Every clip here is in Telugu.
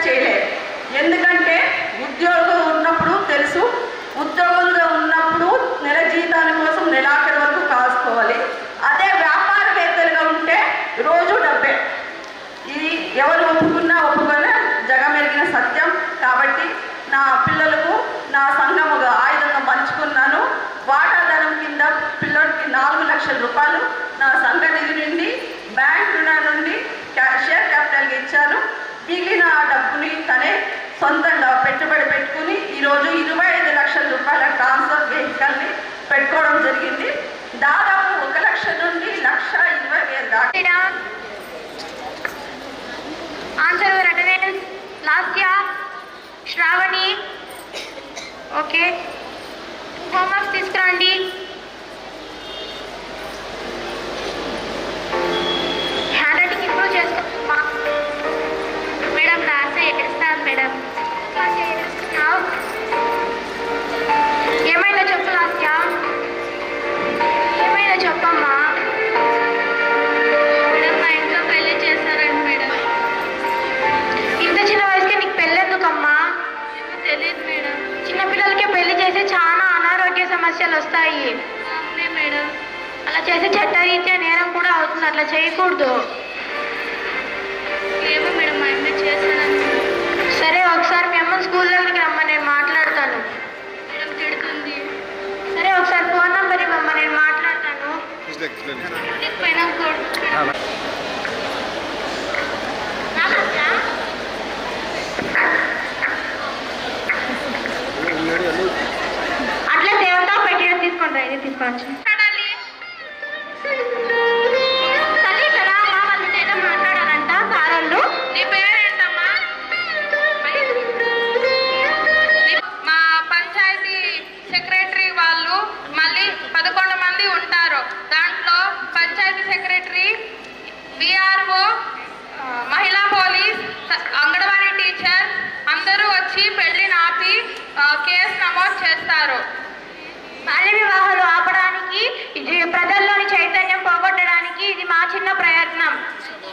చేయలేదు. ఎందుకంటే ఉద్యోగం ఉన్నప్పుడు తెలుసు, ఉద్యోగంలో ఉన్నప్పుడు నెల జీతాల కోసం నెలాఖరి వరకు కాసుకోవాలి. అదే వ్యాపారవేత్తలుగా ఉంటే రోజు డబ్బే. ఇది ఎవరు ఒప్పుకున్నా ఒప్పుకున్నా జగమెరిగిన సత్యం. కాబట్టి నా పిల్లలకు నా సంఘం ఒక ఆయుధంగా పంచుకున్నాను. వాటాధనం కింద పిల్లడికి 4 లక్షల రూపాయలు నా సంఘ నిధి నుండి, బ్యాంక్ రుణాల నుండి షేర్ క్యాపిటల్గా ఇచ్చాను. మిగిలిన ఆ డబ్బుని తనే సొంతంగా పెట్టుబడి పెట్టుకుని ఈరోజు 25 లక్షల రూపాయల ట్రాన్స్ఫర్ వెహికల్ని పెట్టుకోవడం జరిగింది. దాదాపు 1 లక్ష నుండి 1,20,000 దాకా. Answer your attendance. Lasya, Sravani. Okay, homeworks తీసుకురండి. హ్యాండ్ రైటింగ్ ఇంప్రూవ్ చేసుకో మేడం. క్లాస్ ఏడుస్తాను మేడం. క్లాస్ ఏడుస్తున్నావు. ఏమైనా చెప్పు లాస్య, ఏమైనా చెప్పమ్మా. మేడం మా ఇంట్లో పెళ్లి చేస్తారండి మేడం. ఇంత చిన్న వయసుకే నీకు పెళ్ళి ఎందుకమ్మా? తెలియదు మేడం. చిన్నపిల్లలకే పెళ్లి చేసి చాలా అనారోగ్య సమస్యలు వస్తాయి. అవునే మేడం. అలా చేసి చట్టరీత్యా నేరం కూడా అవుతుంది. అట్లా చేయకూడదు. ఏమో మేడం, మా అమ్మ చేస్తానని. సరే, ఒకసారి మీ అమ్మ స్కూల్లోకి రమ్మ, నేను మాట్లాడతాను. మేడం తిడుతుంది. సరే, ఒకసారి ఫోన్ నంబర్ ఇవ్వమ్మ, నేను మాట్లాడతాను. అట్లా దేవత పెట్టిన తీసుకుంటా. ఇది తీసుకోవచ్చు. మాట్లాడాలంట సారోళ్ళు. నీ పేరేంటమ్మా? మా పంచాయతీ సెక్రటరీ వాళ్ళు మళ్ళీ 11 మంది ఉంటారు. దాంట్లో పంచాయతీ సెక్రటరీ, విఆర్ఓ, మహిళా పోలీస్, అంగన్వాడీ టీచర్ అందరూ వచ్చి పెళ్లిని ఆపి కేసు నమోదు చేస్తారు. బాల్య వివాహాలు ఆపడానికి, ప్రజల్లోని చైతన్యం పోగొట్టడానికి ఇది మా చిన్న ప్రయత్నం.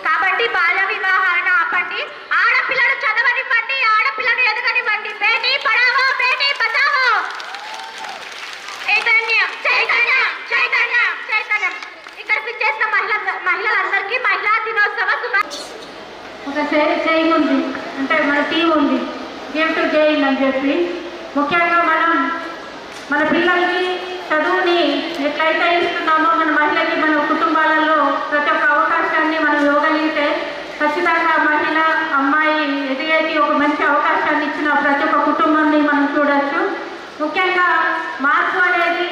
కాబట్టి బాల్య వివాహాలను ఆపండి. ఆడపిల్లలు చదవనివ్వండి, ఆడపిల్లను ఎదగనివ్వండి. బేటీ పడావో, బేటీ బచావో. చైతన్యం, చైతన్యం, చైతన్యం, చైతన్యం. ఇక్కడ పిచ్చేసిన మహిళలందరికీ మహిళా దినోత్సవ ఒక చేయి ఉంది, అంటే మన టీం ఉంది, గివ్ టు గెయిన్ అని చెప్పి. ముఖ్యంగా మనం మన పిల్లలకి చదువుని ఎట్లయితే ఇస్తున్నామో, మన మహిళకి మన కుటుంబాలలో ప్రతి ఒక్క అవకాశాన్ని మనం ఇవ్వగలిగితే ఖచ్చితంగా మహిళ, అమ్మాయి ఎదిగేకి ఒక మంచి అవకాశాన్ని ఇచ్చిన ప్రతి ఒక్క కుటుంబాన్ని మనం చూడవచ్చు. ముఖ్యంగా మార్పు అనేది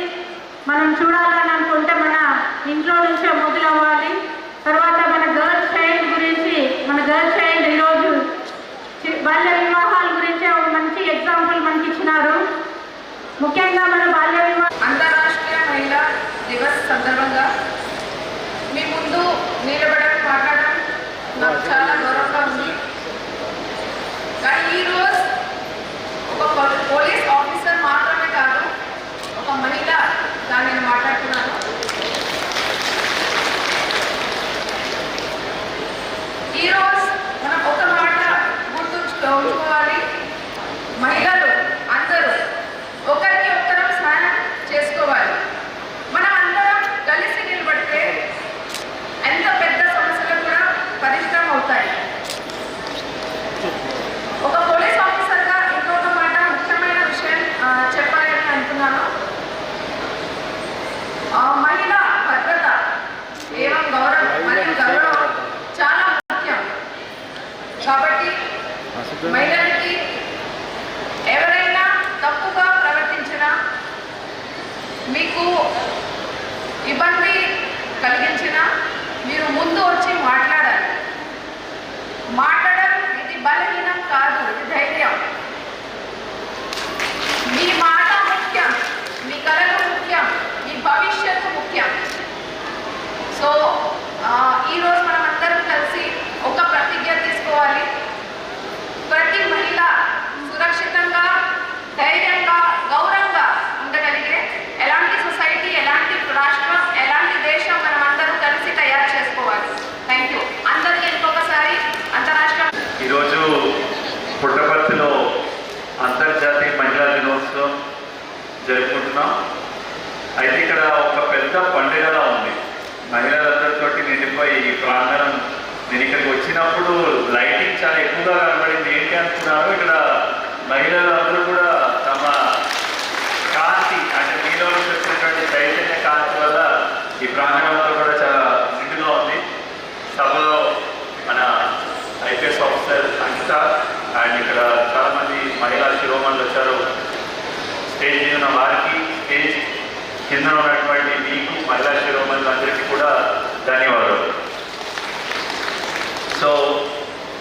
మనం చూడాలని అనుకుంటే మన ఇంట్లో నుంచే మొదలవ్వాలి. తర్వాత మన గర్ల్ చైల్డ్ గురించి, మన గర్ల్ చైల్డ్ ఈరోజు బాల్య వివాహాల గురించి ఒక మంచి ఎగ్జాంపుల్ మనకి ఇచ్చినారు. ముఖ్యంగా మన బాల్య వివాహం అంతర్రాష్ట్రీయ మహిళా దివస్ సందర్భంగా మీ ముందు నిలబడడం, మాట్లాడడం నాకు చాలా గౌరవంగా ఉంది. కానీ ఈరోజు ఒక పోలీస్ ఆఫీసర్ మాత్రమే కాదు, ఒక మహిళగా నేను మాట్లాడుతున్నాను. ఈరోజు మనం ఒక మాట గుర్తుంచుకోవాలి. మహిళలు అందరూ ఒకరికి ఒకరం సహాయం చేసుకోవాలి. మనం అందరం కలిసి నిలబడితే ఎంత పెద్ద సమస్యలు కూడా పరిష్కారం అవుతాయి. ఒక పోలీస్ ఆఫీసర్గా ఇంకొక మాట ముఖ్యమైన విషయం చెప్పాలని అనుకున్నాను. మహిళా భద్రత, ఏవం గౌరవం మరియు గౌరవం చాలా ముఖ్యం. కాబట్టి మహిళలకి ఎవరైనా తప్పుగా ప్రవర్తించినా, మీకు ఇబ్బంది కలిగించినా మీరు ముందు వచ్చి మాట్లాడాలి. మాట్లాడడం ఇది బలహీనం కాదు, ఇది ధైర్యం. మీ మాట ముఖ్యం, మీ కళలు ముఖ్యం, మీ భవిష్యత్తు ముఖ్యం. సో ఈరోజు మనం అందరం కలిసి ఒక ప్రతిజ్ఞ తీసుకోవాలి. ప్రతి మహిళ సురక్షితంగా, ధైర్యంగా, గౌరవంగా ఉండగలిగే ఎలాంటి సొసైటీ, ఎలాంటి రాష్ట్రం, ఎలాంటి దేశం మనం అందరూ కలిసి తయారు చేసుకోవాలి. Thank you. కింద ఉన్నటువంటి మీకు మహిళా శిరోమణులందరికీ కూడా ధన్యవాదాలు. సో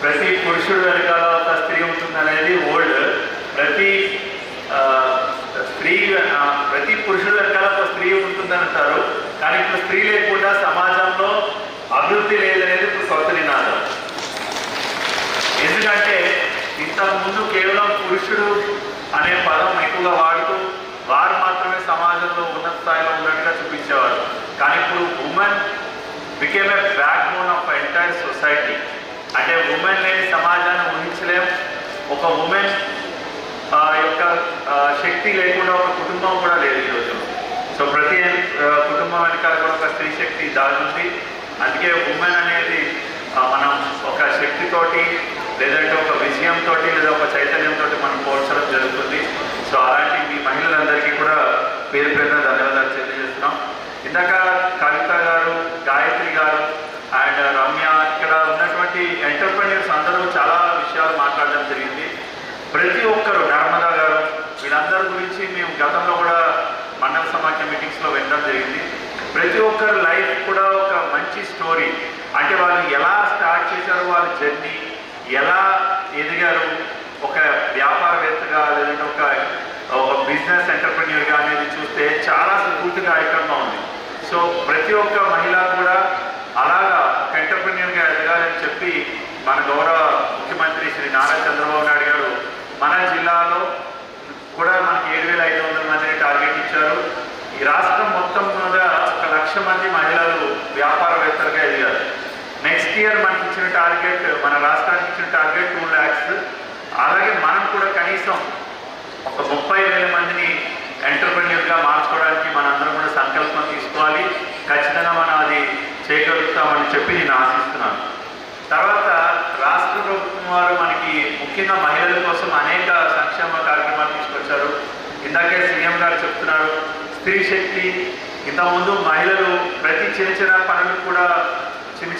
ప్రతి పురుషుడు వెనకాల ఒక స్త్రీ ఉంటుందనేది ఓల్డ్. ప్రతి పురుషుడు వెనకాల ఒక స్త్రీ ఉంటుందని అంటారు. కానీ ఇప్పుడు స్త్రీ లేకుండా సమాజంలో అభివృద్ధి లేదనేది ఇప్పుడు కొత్త నినాదం. ఎందుకంటే ఇంతకుముందు కేవలం పురుషుడు అనే పదం ఎక్కువగా వాడుతూ వారు మాత్రమే సమాజంలో ఉన్నత స్థాయిలో ఉన్నట్టుగా చూపించేవారు. కానీ ఇప్పుడు women became a back bone of entire society. అంటే ఉమెన్ లేని సమాజాన్ని ఊహించలేం. ఒక ఉమెన్ యొక్క శక్తి లేకుండా ఒక కుటుంబం కూడా లేదు ఈరోజు. సో ప్రతి కుటుంబం వెనకాల కూడా ఒక స్త్రీ శక్తి దాగుంది. అందుకే ఉమెన్ అనేది మనం ఒక శక్తితోటి లేదంటే ఒక విజయంతో లేదా ఒక చైతన్యంతో మనం పోల్చడం జరుగుతుంది. సో అలాంటి మీ మహిళలందరికీ కూడా పేరు పేరున ధన్యవాదాలు తెలియజేస్తున్నాం. ఇందాక కవిత గారు, గాయత్రి గారు అండ్ రమ్య, ఇక్కడ ఉన్నటువంటి ఎంటర్ప్రెన్యూర్స్ అందరూ చాలా విషయాలు మాట్లాడడం జరిగింది. ప్రతి ఒక్కరు, నర్మదా గారు, వీళ్ళందరి గురించి మేము గతంలో కూడా మండల సమాఖ్య మీటింగ్స్లో వినడం జరిగింది. ప్రతి ఒక్కరు లైఫ్ కూడా ఒక మంచి స్టోరీ. అంటే వాళ్ళు ఎలా స్టార్ట్ చేశారు, వాళ్ళ జర్నీ ఎలా ఎదిగారు, ఒక వ్యాపారవేత్తగా లేదంటే ఒక బిజినెస్ ఎంటర్ప్రెన్యూర్గా అనేది చూస్తే చాలా స్ఫూర్తిదాయకంగా ఉంది. సో ప్రతి ఒక్క మహిళ కూడా అలాగా ఒక ఎంటర్ప్రెన్యూర్గా ఎదగాలని చెప్పి మన గౌరవ ముఖ్యమంత్రి శ్రీ నారా చంద్రబాబు నాయుడు గారు మన జిల్లాలో కూడా మనకి 7,500 మందిని టార్గెట్ ఇచ్చారు. ఈ రాష్ట్రం మొత్తం మీద 1,00,000 మంది మహిళలు వ్యాపారవేత్తలుగా ఎదిగారు. నెక్స్ట్ ఇయర్ మనకి ఇచ్చిన టార్గెట్, మన రాష్ట్రానికి ఇచ్చిన టార్గెట్ 2 lakhs. అలాగే మనం కూడా కనీసం ఒక 30,000 మందిని ఎంటర్ప్రెన్యూర్గా మార్చుకోవడానికి మనందరం కూడా సంకల్పం తీసుకోవాలి. ఖచ్చితంగా మనం అది చేయగలుగుతామని చెప్పి నేను ఆశిస్తున్నాను. తర్వాత రాష్ట్ర ప్రభుత్వం వారు మనకి ముఖ్యంగా మహిళల కోసం అనేక సంక్షేమ కార్యక్రమాలు తీసుకొచ్చారు. ఇందాకే సీఎం గారు చెప్తున్నారు స్త్రీ శక్తి. ఇంతకుముందు మహిళలు ప్రతి చిన్న పనులు కూడా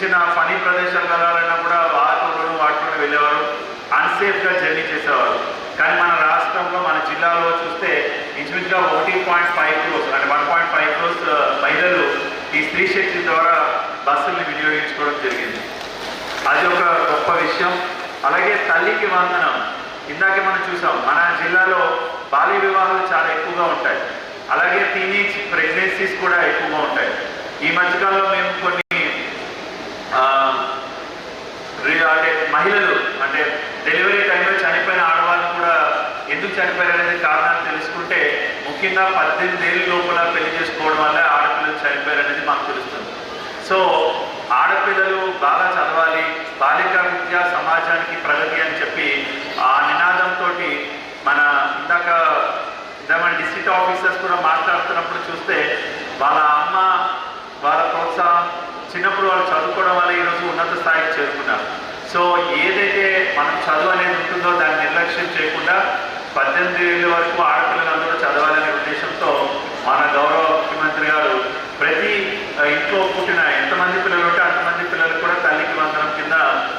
చిన్న పని ప్రదేశాలు వెళ్ళాలన్నా కూడా ఆటోలను వాటిలో వెళ్ళేవారు, అన్సేఫ్గా జర్నీ చేసేవారు. కానీ మన రాష్ట్రంలో, మన జిల్లాలో చూస్తే ఇంచుమించుగా 1.5 crores అంటే 1.5 crores మహిళలు ఈ స్త్రీ శక్తి ద్వారా బస్సుల్ని వినియోగించుకోవడం జరిగింది. అది ఒక గొప్ప విషయం. అలాగే తల్లికి వందనం. ఇందాకే మనం చూసాం మన జిల్లాలో బాల్య వివాహాలు చాలా ఎక్కువగా ఉంటాయి. అలాగే టీనేజ్ ప్రెగ్నెన్సీస్ కూడా ఎక్కువగా ఉంటాయి. ఈ మధ్యకాలంలో మేము కొన్ని అంటే మహిళలు అంటే డెలివరీ టైంలో చనిపోయిన ఆడవాళ్ళు కూడా ఎందుకు చనిపోయారు అనేది కారణాలు తెలుసుకుంటే ముఖ్యంగా 18 ఏళ్ళ లోపల పెళ్లి చేసుకోవడం వల్ల ఆడపిల్లలు చనిపోయారు అనేది మాకు తెలుస్తుంది. సో ఆడపిల్లలు బాగా చదవాలి, బాలికా విద్య సమాజానికి ప్రగతి అని చెప్పి ఆ నినాదంతో మన డిస్ట్రిక్ట్ ఆఫీసర్స్ కూడా మాట్లాడుతున్నప్పుడు చూస్తే వాళ్ళ అమ్మ, వాళ్ళ ప్రోత్సాహం, చిన్నప్పుడు వాళ్ళు చదువుకోవడం వల్ల ఈరోజు ఉన్నత స్థాయికి చేరుకున్నారు. సో ఏదైతే మనం చదువు అనేది ఉంటుందో దాన్ని నిర్లక్ష్యం చేయకుండా 18 ఏళ్ళ వరకు ఆడపిల్లలందరూ చదవాలనే ఉద్దేశంతో మన గౌరవ ముఖ్యమంత్రి గారు ప్రతి ఇంట్లో పుట్టిన ఎంతమంది పిల్లలు ఉంటే అంతమంది పిల్లలకు కూడా తల్లికి వందనం కింద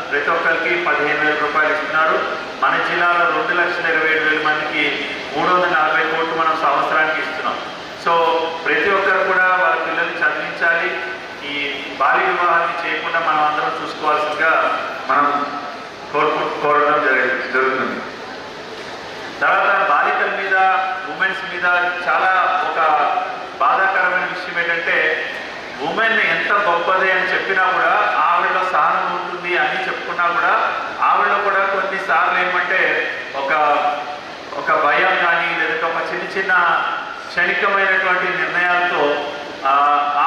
ప్రతి ఒక్కరికి 15,000 రూపాయలు ఇస్తున్నారు. మన జిల్లాలో 2,27,000 మందికి 340 కోట్లు మనం సంవత్సరానికి ఇస్తున్నాం. సో ప్రతి ఒక్కరు కూడా వాళ్ళ పిల్లల్ని చదివించాలి. ఈ బాల్య వివాహాన్ని చేయకుండా మనం అందరం చూసుకోవాల్సిందిగా మనం కోరడం జరుగుతుంది. తర్వాత బాలికల మీద, ఉమెన్స్ మీద చాలా ఒక బాధాకరమైన విషయం ఏంటంటే ఉమెన్ ఎంత గొప్పదే అని చెప్పినా కూడా ఆవిడలో సహనం ఉంటుంది అని చెప్పుకున్నా కూడా ఆవిడలో కూడా కొన్నిసార్లు ఏమంటే ఒక భయం కానీ లేదంటే ఒక చిన్న క్షణికమైనటువంటి నిర్ణయాలతో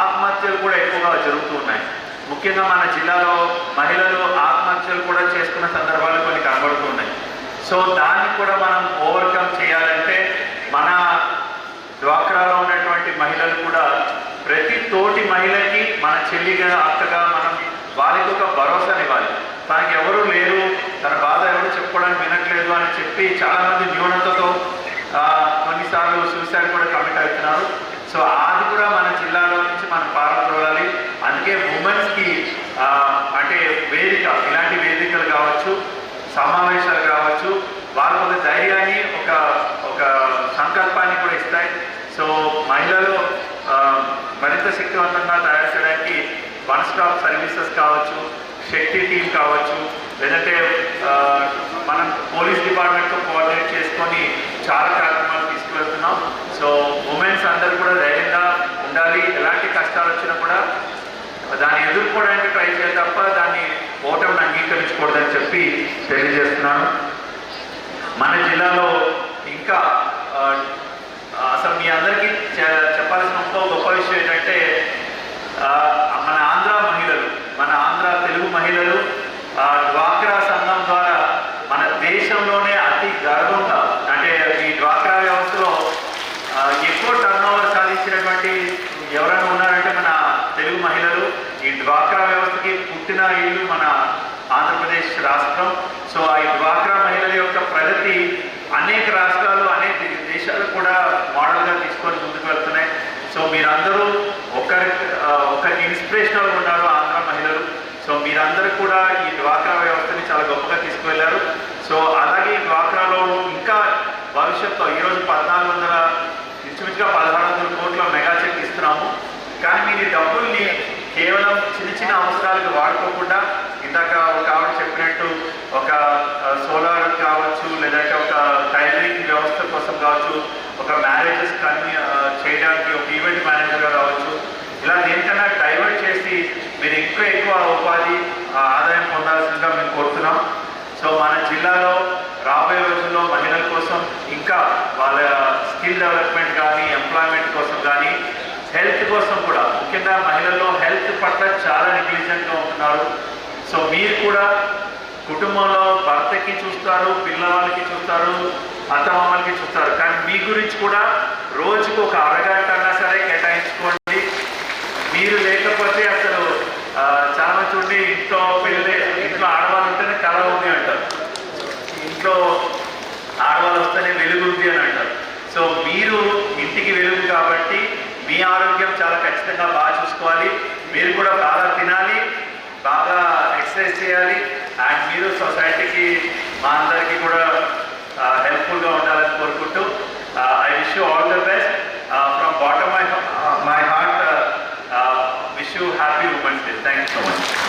ఆత్మహత్యలు కూడా ఎక్కువగా జరుగుతూ ఉన్నాయి. ముఖ్యంగా మన జిల్లాలో మహిళలు ఆత్మహత్యలు కూడా చేసుకున్న సందర్భాలు కొన్ని కనబడుతూ ఉన్నాయి. సో దాన్ని కూడా మనం ఓవర్కమ్ చేయాలంటే మన డ్వాక్రాలో ఉన్నటువంటి మహిళలు కూడా ప్రతి తోటి మహిళకి మన చెల్లిగా, అక్కగా మనం వారికి ఒక భరోసానివ్వాలి. తనకి ఎవరు లేరు, తన బాధ ఎవరు చెప్పుకోవడానికి వినట్లేదు అని చెప్పి చాలామంది న్యూనతతో కొన్నిసార్లు సూసైడ్ కూడా కమిట్ అవుతున్నారు. సో అది కూడా మన జిల్లాలో నుంచి మనం పారద్రోలాలి. అందుకే ఉమెన్స్కి అంటే వేదిక, ఇలాంటి వేదికలు కావచ్చు, సమావేశాలు కావచ్చు, వాళ్ళకు ఒక ధైర్యాన్ని, ఒక సంకల్పాన్ని కూడా ఇస్తాయి. సో మహిళలు మరింత శక్తివంతంగా తయారు చేయడానికి వన్ స్టాప్ సర్వీసెస్ కావచ్చు, శక్తి టీం కావచ్చు, లేదంటే మనం పోలీస్ డిపార్ట్మెంట్తో కోఆర్డినేట్ చేసుకొని చాలా కార్యక్రమాలు తీసుకువెళ్తున్నాం. సో ఉమెన్స్ అందరూ కూడా ధైర్యంగా ఉండాలి. ఎలాంటి కష్టాలు వచ్చినా కూడా దాన్ని ఎదుర్కోవడానికి ట్రై చేయాలి తప్ప దాన్ని ఓటమిని అంగీకరించకూడదని చెప్పి తెలియజేస్తున్నాను. మన జిల్లాలో ఇంకా అసలు మీ అందరికీ చెప్పాల్సిన ఇంకో గొప్ప విషయం ఏంటంటే మన ఆంధ్ర తెలుగు మహిళలు డ్వాక్రా సంఘం ద్వారా మన దేశంలోనే అతి గర్వంగా, అంటే ఈ డ్వాక్రా వ్యవస్థలో ఎక్కువ టర్నోవర్ సాధించినటువంటి ఎవరైనా ఉన్నారంటే మన తెలుగు మహిళలు. ఈ డ్వాక్రా వ్యవస్థకి పుట్టిన ఇల్లు మన ఆంధ్రప్రదేశ్ రాష్ట్రం. సో ఈ డ్వాక్రా మహిళల యొక్క ప్రగతి అనేక రాష్ట్రాలు, అనేక దేశాలు కూడా మోడల్గా తీసుకొని ముందుకు వెళ్తున్నాయి. సో మీరందరూ ఒకరికి ఇన్స్పిరేషనల్గా ఉన్నారు ఆంధ్ర మహిళలు. సో మీరందరూ కూడా ఈ డ్వాక్రా వ్యవస్థని చాలా గొప్పగా తీసుకువెళ్ళారు. సో అలాగే ఈ డ్వాక్రాలో ఇంకా భవిష్యత్తులో ఈరోజు 1400 ఇంచుమించుగా 1600 కోట్ల మెగా చెక్ ఇస్తున్నాము. కానీ మీరు ఈ డబ్బుల్ని కేవలం చిన్న చిన్న అవసరాలకు వాడుకోకుండా ఇందాక ఒక ఆవిడ చెప్పినట్టు ఒక సోలార్ కావచ్చు, లేదంటే ఒక టైలరింగ్ వ్యవస్థ కోసం కావచ్చు, ఒక మ్యారేజెస్ చేయడానికి ఒక ఈవెంట్ మేనేజర్గా కావచ్చు, ఇలా దేనికన్నా డైవర్ట్ చేసి మీరు ఇంకా ఎక్కువ ఉపాధి ఆదాయం పొందాల్సిందిగా మేము కోరుతున్నాం. సో మన జిల్లాలో రాబోయే రోజుల్లో మహిళల కోసం ఇంకా వాళ్ళ స్కిల్ డెవలప్మెంట్ కానీ, ఎంప్లాయ్మెంట్ కోసం కానీ, హెల్త్ కోసం కూడా, ముఖ్యంగా మహిళల్లో హెల్త్ పట్ల చాలా నెగ్లిజెంట్గా ఉంటున్నారు. సో మీరు కూడా కుటుంబంలో భర్తకి చూస్తారు, పిల్లవాళ్ళకి చూస్తారు, అత్తమామలకి చూస్తారు, కానీ మీ గురించి కూడా రోజుకు ఒక అరగంట అన్నా సరే కేటాయించుకోండి. మీరు లేకపోతే అసలు చాలా చూడండి, ఇంట్లో ఆడవాళ్ళు ఉంటేనే కళ ఉంది అంటారు, ఇంట్లో ఆడవాళ్ళు వస్తేనే వెలుగు ఉంది అని అంటారు. సో మీరు ఇంటికి వెలుగు కాబట్టి మీ ఆరోగ్యం చాలా ఖచ్చితంగా బాగా చూసుకోవాలి. మీరు కూడా బాగా తినాలి, బాగా ఎక్సర్సైజ్ చేయాలి, అండ్ మీరు సొసైటీకి మా అందరికీ కూడా హెల్ప్ఫుల్గా ఉండాలని కోరుకుంటూ I wish you all the best from bottom my heart. Wish you happy women's day. Thank you so much.